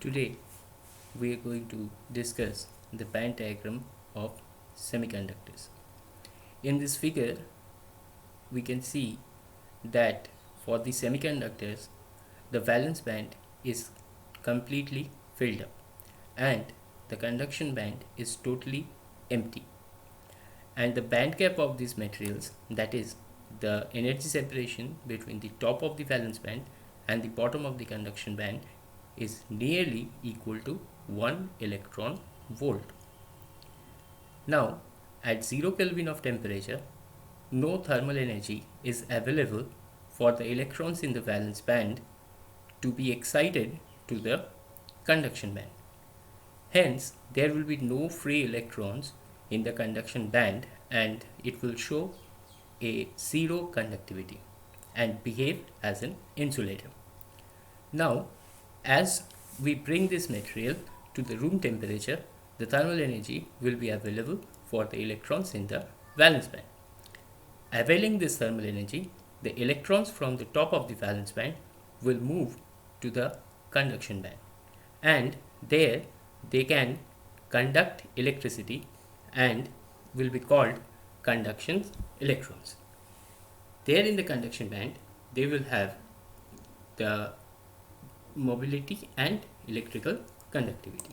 Today we are going to discuss the band diagram of semiconductors. In this figure we can see that for the semiconductors the valence band is completely filled up and the conduction band is totally empty, and the band gap of these materials, that is the energy separation between the top of the valence band and the bottom of the conduction band, is nearly equal to 1 electron volt. Now, at 0 Kelvin of temperature, no thermal energy is available for the electrons in the valence band to be excited to the conduction band. Hence, there will be no free electrons in the conduction band and it will show a zero conductivity and behave as an insulator. Now, as we bring this material to the room temperature, the thermal energy will be available for the electrons in the valence band. Availing this thermal energy, the electrons from the top of the valence band will move to the conduction band, and there they can conduct electricity and will be called conduction electrons. There in the conduction band, they will have the mobility and electrical conductivity.